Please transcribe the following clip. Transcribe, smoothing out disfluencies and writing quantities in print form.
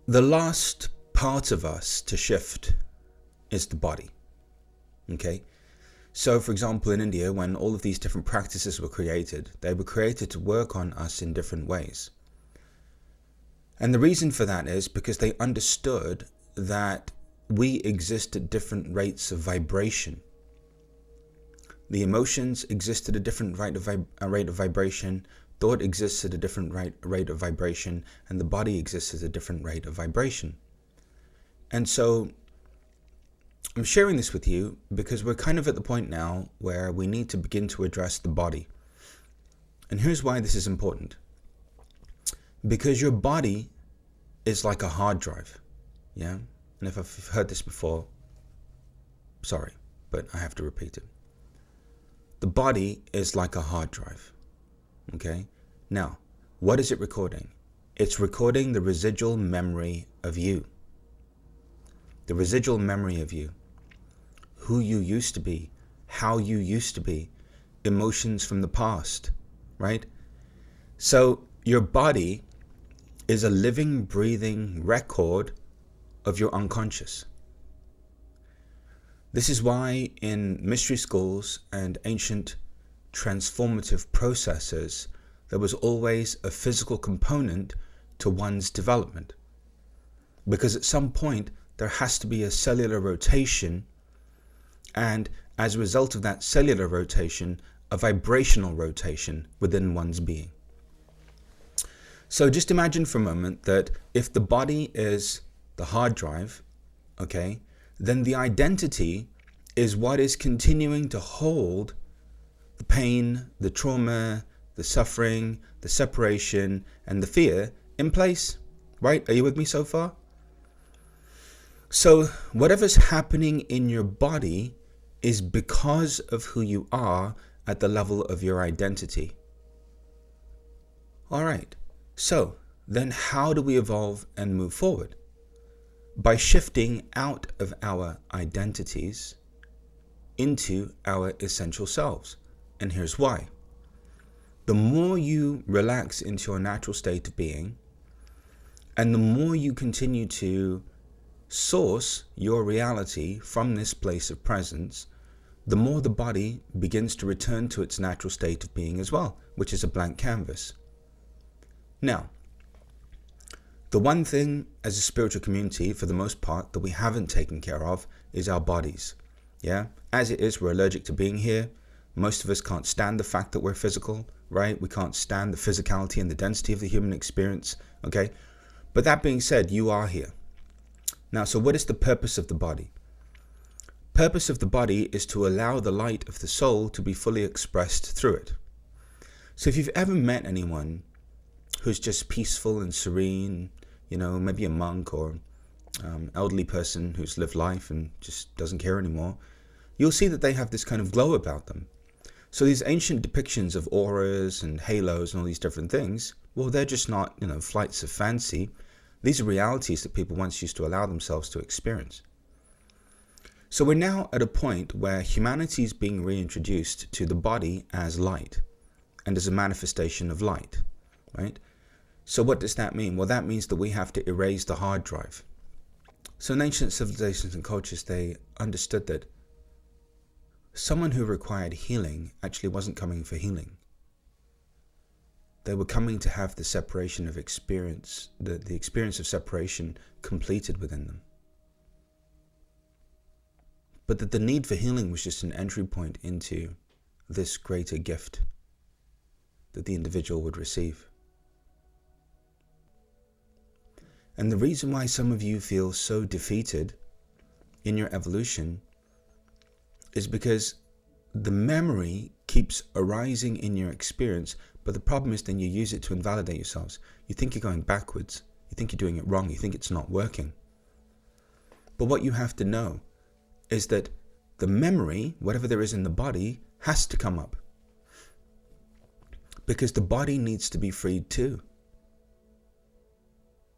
The last part of us to shift is the body. Okay? So, for example, in India, when all of these different practices were created, they were created to work on us in different ways. And the reason for that is because they understood that we exist at different rates of vibration. The emotions exist at a different rate of vibration, thought exists at a different rate of vibration, and the body exists at a different rate of vibration. And so I'm sharing this with you because we're kind of at the point now where we need to begin to address the body. And here's why this is important. Because your body is like a hard drive. Yeah? And if I've heard this before, sorry, but I have to repeat it. The body is like a hard drive. Okay? Now, what is it recording? It's recording the residual memory of you. The residual memory of you. Who you used to be, how you used to be, emotions from the past, right? So your body is a living, breathing record of your unconscious. This is why in mystery schools and ancient transformative processes, there was always a physical component to one's development. Because at some point, there has to be a cellular rotation, and as a result of that cellular rotation, a vibrational rotation within one's being. So just imagine for a moment that if the body is the hard drive, okay, then the identity is what is continuing to hold the pain, the trauma, the suffering, the separation, and the fear in place, right? Are you with me so far? So whatever's happening in your body is because of who you are at the level of your identity. All right, so then how do we evolve and move forward? By shifting out of our identities into our essential selves. And here's why. The more you relax into your natural state of being, and the more you continue to source your reality from this place of presence, the more the body begins to return to its natural state of being as well, which is a blank canvas. Now, the one thing as a spiritual community, for the most part, that we haven't taken care of is our bodies. Yeah? As it is, we're allergic to being here. Most of us can't stand the fact that we're physical, right? We can't stand the physicality and the density of the human experience, okay? But that being said, you are here. Now, so what is the purpose of the body? Purpose of the body is to allow the light of the soul to be fully expressed through it. So if you've ever met anyone who's just peaceful and serene, you know, maybe a monk or elderly person who's lived life and just doesn't care anymore, you'll see that they have this kind of glow about them. So these ancient depictions of auras and halos and all these different things, well, they're just not, you know, flights of fancy. These are realities that people once used to allow themselves to experience. So we're now at a point where humanity is being reintroduced to the body as light and as a manifestation of light, right? So what does that mean? Well, that means that we have to erase the hard drive. So in ancient civilizations and cultures, they understood that someone who required healing actually wasn't coming for healing. They were coming to have the separation of experience, the experience of separation completed within them. But that the need for healing was just an entry point into this greater gift that the individual would receive. And the reason why some of you feel so defeated in your evolution is because the memory keeps arising in your experience, but the problem is then you use it to invalidate yourselves. You think you're going backwards. You think you're doing it wrong. You think it's not working. But what you have to know is that the memory, whatever there is in the body, has to come up. Because the body needs to be freed too.